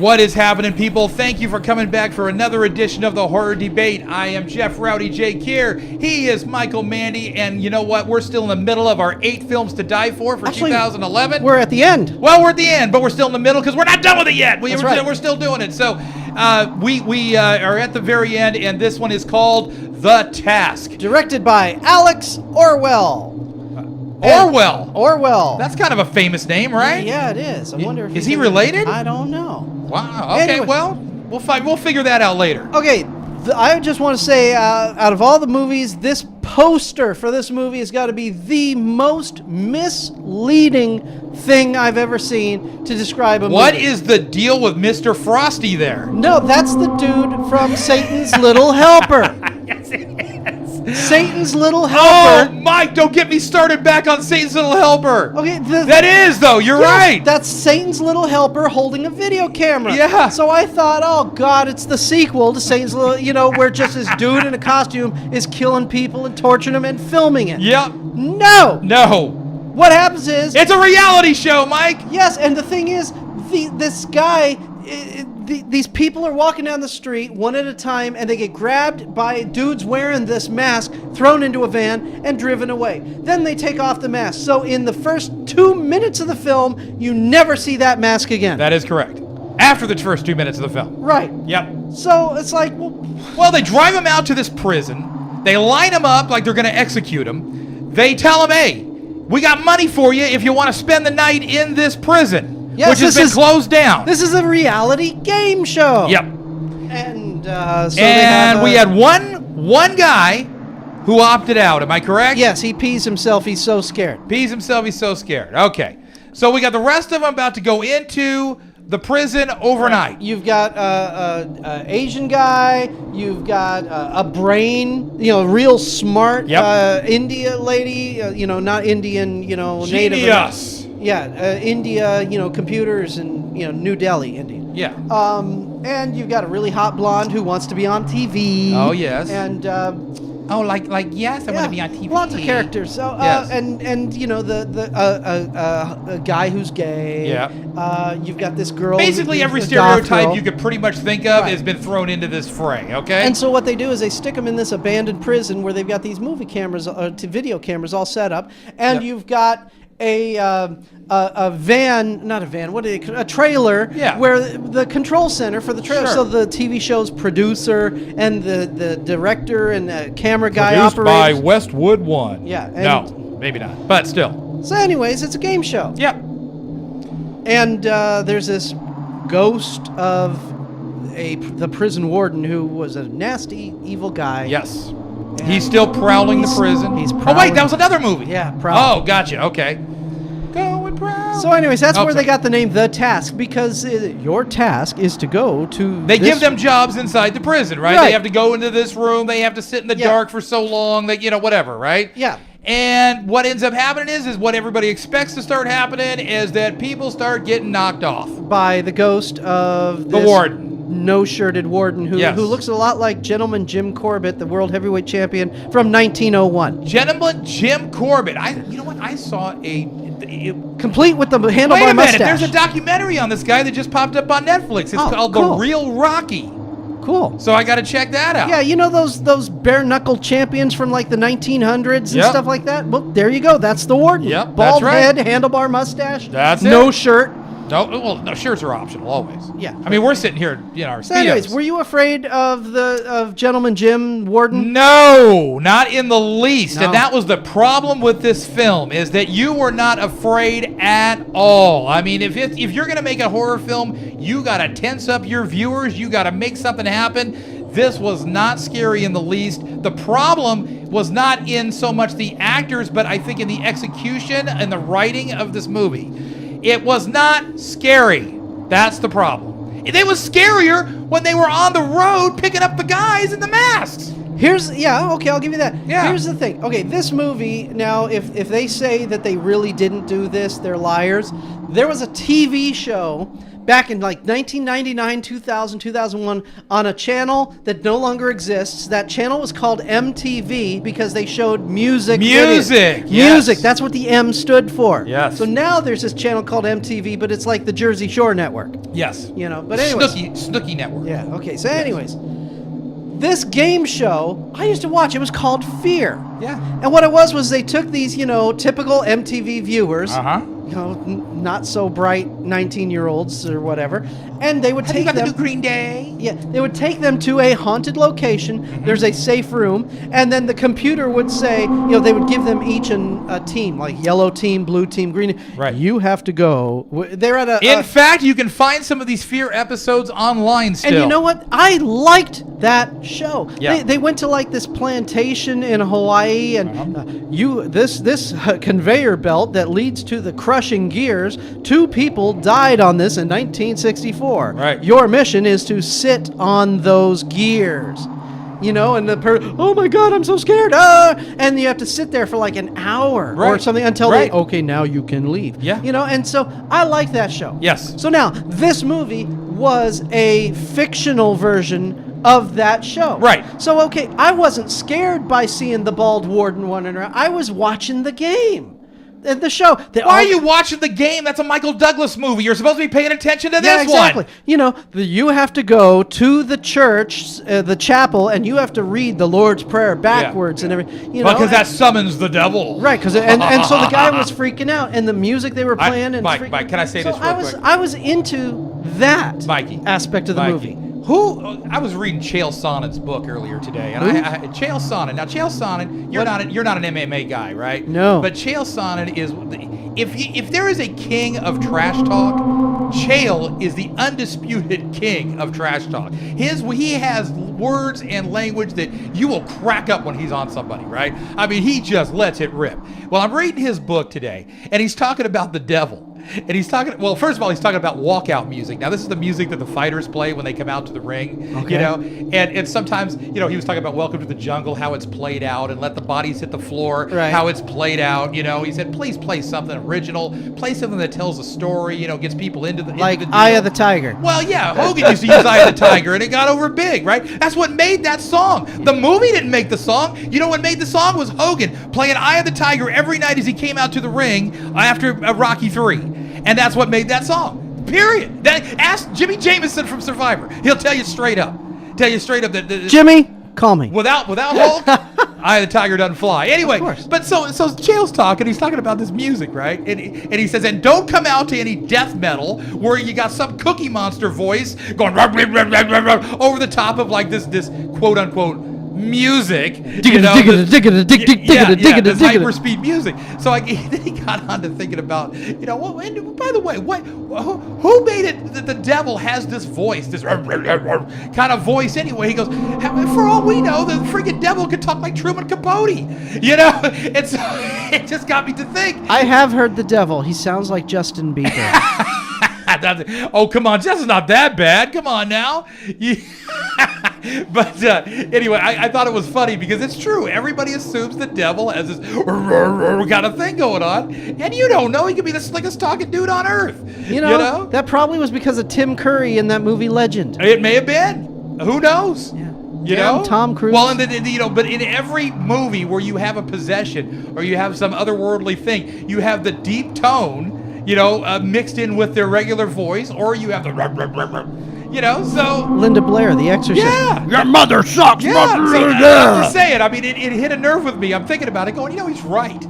What is happening, people? Thank you for coming back for another edition of the Horror Debate. I am Jeff Rowdy J. Kier. He is Michael Mandy, and you know what? We're still in the middle of our 8 films to die for Actually, 2011. We're at the end. Well, we're at the end, but we're still in the middle because we're not done with it yet. That's right. We're still doing it. So we are at the very end, and this one is called The Task. Directed by Alex Orwell. Orwell. That's kind of a famous name, right? Yeah, it is. I wonder if is he related? I don't know. Wow. Okay. Anyway. Well, we'll figure that out later. Okay, I just want to say, out of all the movies, this poster for this movie has got to be the most misleading thing I've ever seen to describe a movie. What is the deal with Mr. Frosty there? No, that's the dude from Satan's Little Helper. Yes, it is. Satan's Little Oh, Helper. Mike, don't get me started back on Satan's Little Helper. Okay, That is, though. You're yes, right. That's Satan's Little Helper holding a video camera. Yeah. So I thought, oh God, it's the sequel to Satan's Little, where just this dude in a costume is killing people and torturing them and filming it. Yep. No. What happens is It's a reality show, Mike. yes, and the thing is, this guy, these people are walking down the street one at a time, and they get grabbed by dudes wearing this mask, thrown into a van, and driven away. Then they take off the mask. So in the first 2 minutes of the film, you never see that mask again. That is correct. After the first 2 minutes of the film. Right. Yep. So it's like, Well, they drive him out to this prison. They line him up like they're going to execute him. They tell him, hey, we got money for you if you want to spend the night in this prison. Yes, which has been closed down. This is a reality game show. Yep. And so And we had one guy who opted out. Am I correct? Yes, he pees himself. He's so scared. Pees himself. He's so scared. Okay. So we got the rest of them about to go into the prison overnight. You've got a Asian guy. You've got a brain. real smart. Yep. India lady. Not Indian. Native. Genius. Yeah, India. Computers and New Delhi, India. Yeah. And you've got a really hot blonde who wants to be on TV. Oh, yes. And Oh, yes, I want to be on TV. lots of characters. So Yes. and the guy who's gay. Yeah. You've got this girl. Basically, who's every a goth stereotype girl. you could pretty much think of Right. has been thrown into this fray. Okay. And so what they do is they stick them in this abandoned prison where they've got these movie cameras, video cameras all set up, and Yep. you've got a van, not a van, a trailer, Yeah. where the control center for the trailer, Sure. so the TV show's producer and the director and the camera guy Produced by operators. Westwood One. Yeah, and- No, maybe not. But still. So anyways, it's a game show. Yep. And there's this ghost of the prison warden who was a nasty, evil guy. Yes. He's still prowling the prison. He's Oh, wait, prowling. that was another movie. Yeah, prowling. Oh, gotcha. Okay. Going prowl. So anyways, that's Oh, where sorry. they got the name The Task, because your task is to go to They this- give them jobs inside the prison, right? Right. They have to go into this room. They have to sit in the Yeah. dark for so long that, whatever, right? Yeah. And what ends up happening is what everybody expects to start happening is that people start getting knocked off. by the ghost of The this warden. no-shirted warden who Yes. looks a lot like Gentleman Jim Corbett, the world heavyweight champion from 1901. Gentleman Jim Corbett. You know what? I saw Complete with the Wait handlebar a minute. mustache. There's a documentary on this guy that just popped up on Netflix. It's called cool. The Real Rocky. Cool. So I got to check that out. Yeah, those bare-knuckle champions from like the 1900s and Yep. stuff like that? Well, there you go. That's the warden. Yep, Bald that's right. head, handlebar mustache. That's no it. shirt. No, shirts are optional always. Yeah. I mean, we're sitting here, our So anyways, speedos. were you afraid of Gentleman Jim Warden? No, not in the least. No. And that was the problem with this film, is that you were not afraid at all. I mean, if you're going to make a horror film, you got to tense up your viewers. You got to make something happen. This was not scary in the least. The problem was not in so much the actors, but I think in the execution and the writing of this movie. It was not scary. That's the problem. It was scarier when they were on the road picking up the guys in the masks. Okay, I'll give you that. Yeah. Here's the thing. Okay, this movie, now, if they say that they really didn't do this, they're liars. There was a TV show back in like 1999, 2000, 2001 on a channel that no longer exists. That channel was called MTV because they showed music. Music. Videos. Yes. Music. That's what the M stood for. Yes. So now there's this channel called MTV, but it's like the Jersey Shore network. Yes. You know, but anyways. Snooki Network. Yeah, okay. So anyways, this game show, I used to watch. It was called Fear. Yeah. And what it was they took these, typical MTV viewers, Uh-huh. not so bright 19-year-olds or whatever, and they would Have you take got them. the new Green Day? Yeah, they would take them to a haunted location. Mm-hmm. There's a safe room, and then the computer would say, they would give them each a team, like yellow team, blue team, green. Right. You have to go. They're at a. In fact, you can find some of these Fear episodes online still. And you know what? I liked that show. Yeah. They went to like this plantation in Hawaii, and Uh-huh. this conveyor belt that leads to the crushing gears. 2 people died on this in 1964. Right. Your mission is to sit on those gears. And oh my God, I'm so scared. And you have to sit there for like an hour or Right. something until Right. okay, now you can leave. Yeah. And so I like that show. Yes. So now, this movie was a fictional version of that show. Right. So, okay, I wasn't scared by seeing the bald warden running around. I was watching the game. The show. Why are you watching the game? That's a Michael Douglas movie. You're supposed to be paying attention to this exactly. one. You have to go to the church, the chapel, and you have to read the Lord's Prayer backwards and everything. Because that summons the devil. Right, and so the guy was freaking out, and the music they were playing. Mike, can I say this real quick? I was into that Mikey, aspect of the movie. I was reading Chael Sonnen's book earlier today, and Chael Sonnen. Now, Chael Sonnen, you're not an MMA guy, right? No. But Chael Sonnen is, if there is a king of trash talk, Chael is the undisputed king of trash talk. He has words and language that you will crack up when he's on somebody, right? I mean, he just lets it rip. Well, I'm reading his book today, and he's talking about the devil. And he's talking, first of all, he's talking about walkout music. Now, this is the music that the fighters play when they come out to the ring, and sometimes, he was talking about Welcome to the Jungle, how it's played out, and Let the Bodies Hit the Floor, right. How it's played out. He said, please play something original, play something that tells a story, gets people into the Like deal. Eye of the Tiger. Well, yeah, Hogan used to use Eye of the Tiger, and it got over big, right? That's what made that song. The movie didn't make the song. What made the song was Hogan playing Eye of the Tiger every night as he came out to the ring after Rocky III. And that's what made that song. Period. Ask Jimmy Jameson from Survivor. He'll tell you straight up. That Jimmy, call me. Without Hulk, Eye of the Tiger doesn't fly. Anyway, Of course. but so Chael's talking. He's talking about this music, right? And he says, and don't come out to any death metal where you got some Cookie Monster voice going over the top of like this quote unquote music, this hyper speed music. So then he got on to thinking about, by the way, who made it that the devil has this voice, this kind of voice anyway? He goes, for all we know, the freaking devil could talk like Truman Capote, it just got me to think. I have heard the devil. He sounds like Justin Bieber. Oh, come on. This is not that bad. Come on now. But anyway, I thought it was funny because it's true. Everybody assumes the devil has this kind of thing going on. And you don't know. He could be the slickest talking dude on earth. You know? That probably was because of Tim Curry in that movie Legend. It may have been. Who knows? Yeah. You know? Tom Cruise. Well, but in every movie where you have a possession or you have some otherworldly thing, you have the deep tone, mixed in with their regular voice, or you have the so Linda Blair, The Exorcist. Yeah. Your mother sucks. Yeah. So, I'm just saying. I mean, it hit a nerve with me. I'm thinking about it, going, he's right.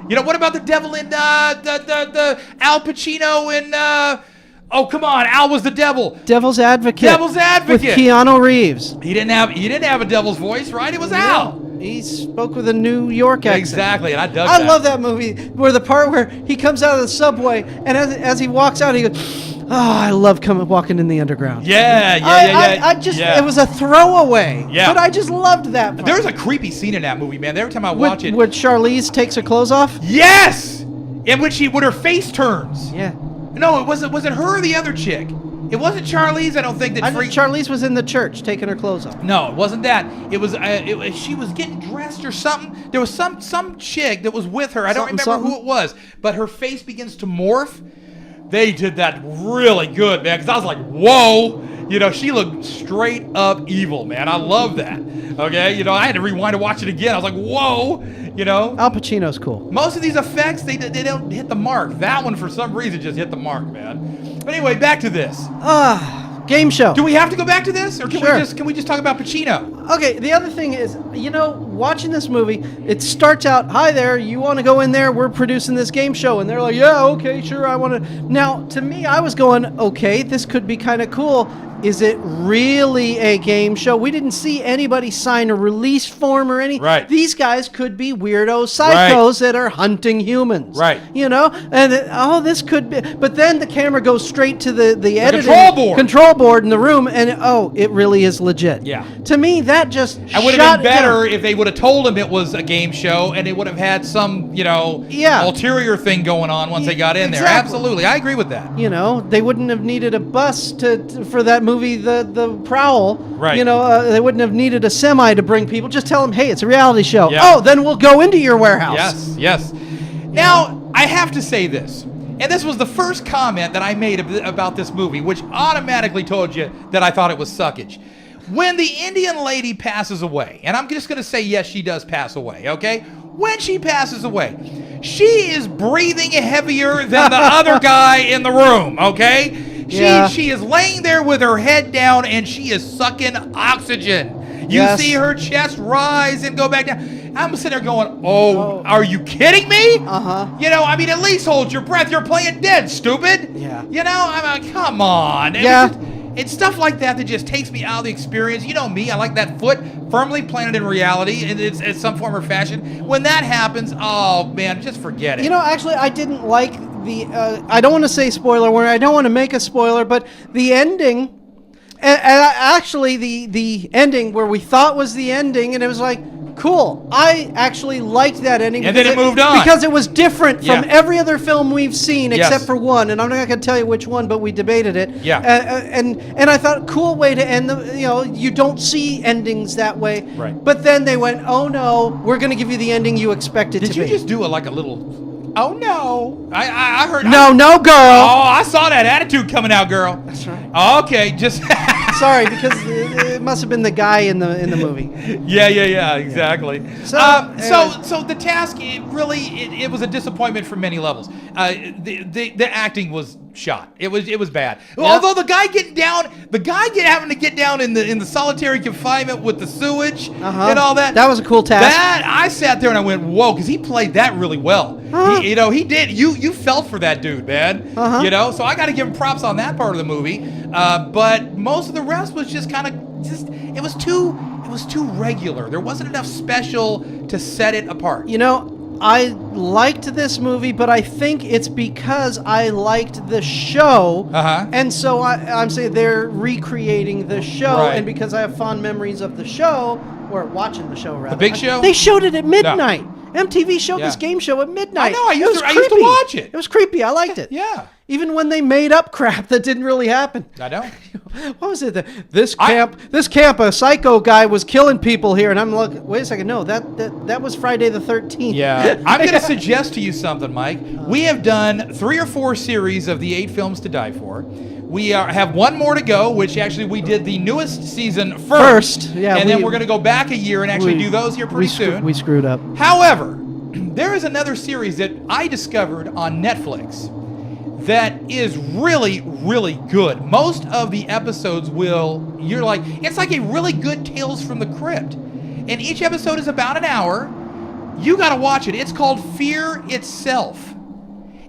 What about the devil in the Al Pacino in? Oh, come on, Al was the devil. Devil's Advocate. Devil's Advocate. With Keanu Reeves. He didn't have a devil's voice, right? It was Al. He spoke with a New York accent. Exactly, and I dug I that. love that movie where the part where he comes out of the subway and as he walks out, he goes, "Oh, I love walking in the underground." Yeah. It was a throwaway. Yeah. But I just loved that part. There's a creepy scene in that movie, man. Every time I watch it. When Charlize takes her clothes off? Yes! In which when her face turns. Yeah. No, was it her or the other chick? It wasn't Charlize, I don't think. Charlize was in the church taking her clothes off. No, it wasn't that. It was she was getting dressed or something. There was some chick that was with her. I don't remember who it was, but her face begins to morph. They did that really good, man, because I was like, whoa. You know, she looked straight up evil, man. I love that. Okay, you know, I had to rewind to watch it again. I was like, whoa, you know. Al Pacino's cool. Most of these effects, they don't hit the mark. That one, for some reason, just hit the mark, man. But anyway, back to this. Game show. Do we have to go back to this, or Sure. can we just talk about Pacino? Okay, the other thing is, you know, watching this movie, it starts out, hi there, you want to go in there? We're producing this game show. And they're like, yeah, okay, sure, I want to. Now, to me, I was going, okay, this could be kind of cool. Is it really a game show? We didn't see anybody sign a release form or anything. Right. These guys could be weirdo psychos that are hunting humans. Right. You know? And, this could be. But then the camera goes straight to the editing control board in the room, and, it really is legit. Yeah. To me, that just It would have been better if they would have told him it was a game show, and it would have had some, ulterior thing going on once they got in there. Absolutely. I agree with that. You know, they wouldn't have needed a bus for that movie, The Prowl. Right. You know, they wouldn't have needed a semi to bring people. Just tell them, hey, it's a reality show. Yeah. Oh, then we'll go into your warehouse. Yes. Now, I have to say this, and this was the first comment that I made about this movie, which automatically told you that I thought it was suckage. When the Indian lady passes away, and I'm just going to say, yes, she does pass away, okay? When she passes away, she is breathing heavier than the other guy in the room, okay? She is laying there with her head down, and she is sucking oxygen. You see her chest rise and go back down. I'm sitting there going, oh, are you kidding me? Uh-huh. You know, I mean, at least hold your breath. You're playing dead, stupid. Yeah. You know, I'm like, come on. It's stuff like that just takes me out of the experience. You know me, I like that foot firmly planted in reality in some form or fashion. When that happens, oh, man, just forget it. You know, actually, I didn't like I don't want to say spoiler warning. I don't want to make a spoiler, but the ending, actually the ending where we thought was the ending, and it was like, cool. I actually liked that ending. And then it moved on. Because it was different from every other film we've seen except for one, and I'm not going to tell you which one, but we debated it. Yeah. And I thought, cool way to end you don't see endings that way. Right. But then they went, oh no, we're going to give you the ending you expected to be. Did you just do a little... Oh, no. I heard... No, girl. Oh, I saw that attitude coming out, girl. That's right. Okay, just... Sorry, because it must have been the guy in the movie. Yeah, exactly. So the task, it was a disappointment from many levels. The acting was shot. It was bad. Yeah. Although the guy having to get down in the solitary confinement with the sewage and all that. That was a cool task. That I sat there and I went, whoa, because he played that really well. He did. You felt for that dude, man. You know, so I got to give him props on that part of the movie. But most of the rest was just kind of it was too regular. There wasn't enough special to set it apart. You know, I liked this movie, but I think it's because I liked the show. And so I'm saying they're recreating the show. Right. And because I have fond memories of the show, or watching the show, rather. The Big Show? They showed it at midnight. MTV showed this game show at midnight. I know. I used to watch it. It was creepy. I liked it. Yeah. Even when they made up crap that didn't really happen. I know. What was it? This camp, a psycho guy was killing people here, and I'm like, wait a second, no, that was Friday the 13th. Yeah. I'm going to suggest to you something, Mike. We have done 3 or 4 series of the 8 films to die for. We have one more to go, which actually we did the newest season first. Yeah. And then we're going to go back a year and actually do those here pretty soon. We screwed up. However, there is another series that I discovered on Netflix that is really, really good. Most of the episodes it's like a really good Tales from the Crypt. And each episode is about an hour. You got to watch it. It's called Fear Itself.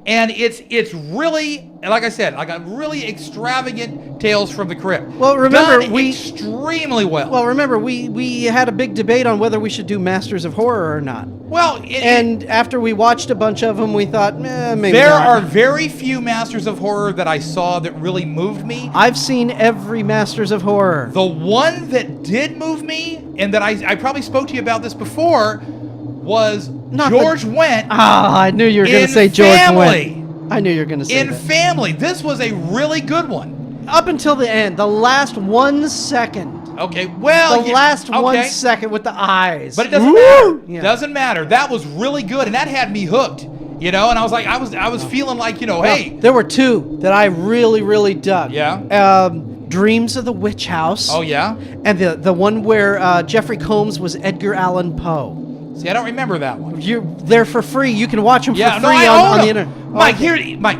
And it's really, like I said, like a really extravagant Tales from the Crypt. Well, remember, done extremely well. Well, remember, we had a big debate on whether we should do Masters of Horror or not. Well, and after we watched a bunch of them, we thought, maybe there not. are very few Masters of Horror that I saw that really moved me. I've seen every Masters of Horror. The one that did move me, and that I probably spoke to you about this before, was George Wendt. I knew you were going to say George Family. Wendt. I knew you were going to say that. Family. This was a really good one. Up until the end, the last 1 second. Okay, well, the last 1 second with the eyes. But it doesn't matter. Yeah. Doesn't matter. That was really good, and that had me hooked. You know, and I was like, I was feeling like, you know, hey. There were two that I really, really dug. Yeah. Dreams of the Witch House. Oh, yeah? And the one where Jeffrey Combs was Edgar Allan Poe. See, I don't remember that one. They're for free. You can watch them for free on the internet. Mike,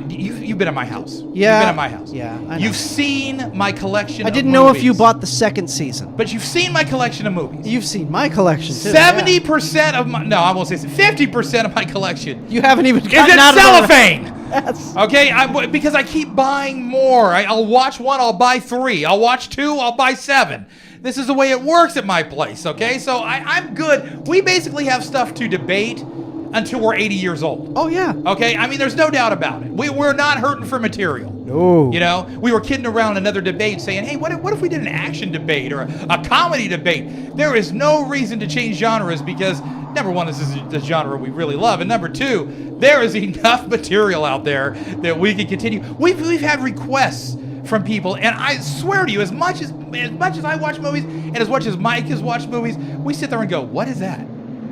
you've been at my house. Yeah. You've been at my house. Yeah, I know. You've seen my collection I of didn't know if movies. you bought the second season. But you've seen my collection of movies. You've seen my collection, too. 70% of my... No, I won't say 50% of my collection. You haven't even Is gotten it out cellophane? Yes. Okay, because I keep buying more. I'll watch one, I'll buy 3. I'll watch 2, I'll buy 7. This is the way it works at my place, okay? So I'm good. We basically have stuff to debate until we're 80 years old. Oh, yeah. Okay? I mean, there's no doubt about it. We're not hurting for material. No. You know? We were kidding around another debate saying, hey, what if we did an action debate or a comedy debate? There is no reason to change genres because, number one, this is the genre we really love. And number two, there is enough material out there that we can continue. We've had requests from people, and I swear to you, as much as I watch movies and as much as Mike has watched movies, we sit there and go, what is that?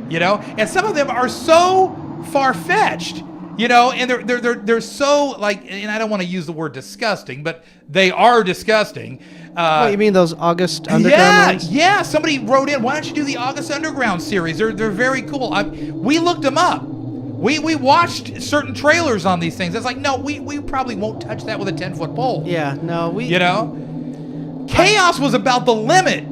You know? And some of them are so far-fetched, you know, and they're so, like, and I don't want to use the word disgusting, but they are disgusting. What, you mean those August Underground ones? Yeah, somebody wrote in, why don't you do the August Underground series? They're very cool. We looked them up. We watched certain trailers on these things. It's like, no, we probably won't touch that with a 10-foot pole. Yeah, no, You know? Chaos was about the limit,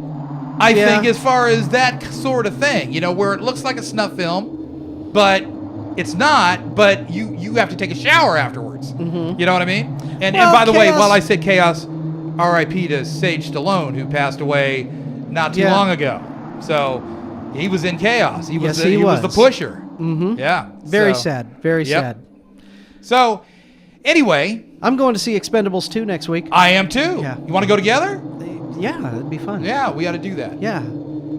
I think, as far as that sort of thing. You know, where it looks like a snuff film, but it's not, but you have to take a shower afterwards. Mm-hmm. You know what I mean? And by the way, while I said Chaos, R.I.P. to Sage Stallone, who passed away not too long ago. So he was in Chaos. He was the pusher. Mm-hmm. Yeah. Very sad. Very sad. So, anyway. I'm going to see Expendables 2 next week. I am too. Yeah. You want to go together? Yeah, that'd be fun. Yeah, we got to do that. Yeah.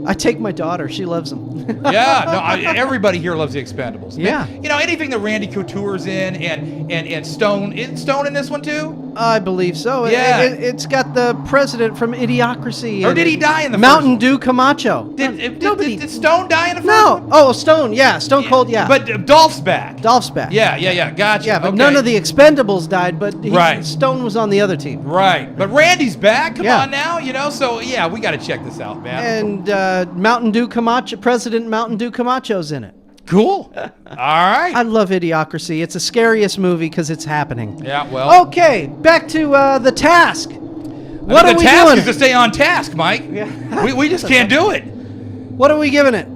I take my daughter. She loves them. Yeah. No, everybody here loves the Expendables. Yeah. You know, anything that Randy Couture's in and Stone. Isn't Stone in this one too? I believe so. Yeah. It's got the president from Idiocracy. Or did he die in the Mountain first Dew Camacho. Did Stone die in the first one? Oh, Stone. Yeah, Stone Cold, yeah. But Dolph's back. Dolph's back. Yeah. Gotcha. Yeah, but okay. none of the Expendables died, but Right. Stone was on the other team. Right. But Randy's back. Come Yeah. on now, you know? So, yeah, we got to check this out, man. And Mountain Dew Camacho, President Mountain Dew Camacho's in it. Cool. All right. I love Idiocracy. It's the scariest movie because it's happening. Yeah, well. Okay, back to The Task. What are we the task doing? is to stay on task, Mike. Yeah. We just can't do it. What are we giving it?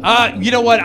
You know what?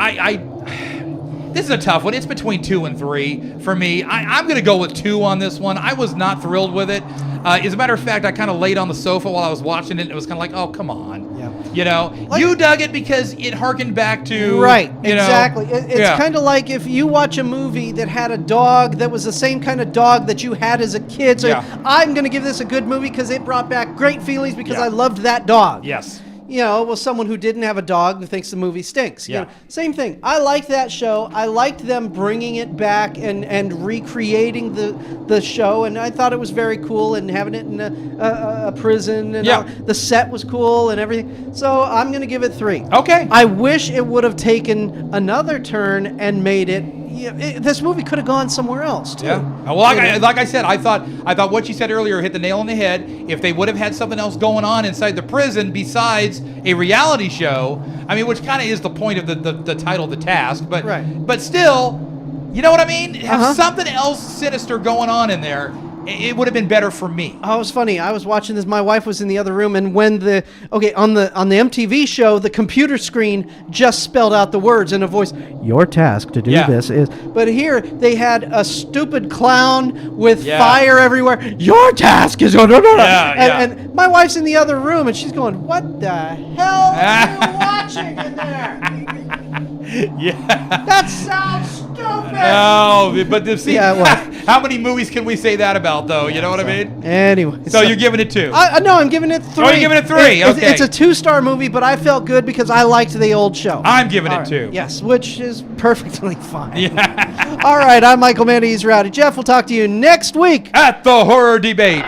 This is a tough one. It's between 2 and 3 for me. I'm going to go with 2 on this one. I was not thrilled with it. As a matter of fact, I kind of laid on the sofa while I was watching it, and it was kind of like, oh, come on. Yeah. You know, you dug it because it harkened back to... Right, you know, exactly. It's kind of like if you watch a movie that had a dog that was the same kind of dog that you had as a kid. So I'm going to give this a good movie because it brought back great feelings because I loved that dog. Yes. You know, well, someone who didn't have a dog who thinks the movie stinks. Yeah. You know, same thing. I liked that show. I liked them bringing it back and recreating the show, and I thought it was very cool and having it in a prison. And all. The set was cool and everything. So I'm going to give it 3. Okay. I wish it would have taken another turn and made it. This movie could have gone somewhere else too. Yeah. Well, like I said, I thought what you said earlier hit the nail on the head. If they would have had something else going on inside the prison besides a reality show, I mean, which kind of is the point of the title, The Task, but still, you know what I mean? Have something else sinister going on in there. It would have been better for me. Oh, it was funny. I was watching this. My wife was in the other room, and when on the MTV show, the computer screen just spelled out the words in a voice. Your task to do this is. But here they had a stupid with fire everywhere. Your task is. And my wife's in the other room, and she's going, "What the hell are you watching in there?" Yeah. That sounds stupid. No, but see, Yeah, it was. how many movies can we say that about, though? You know what I mean? Anyway. So you're giving it 2? No, I'm giving it 3. Oh, you're giving it 3. Okay. It's a 2-star movie, but I felt good because I liked the old show. I'm giving All it right. 2. Yes, which is perfectly fine. Yeah. All right, I'm Michael Mandy. He's Rowdy. Jeff, we'll talk to you next week. At the Horror Debate.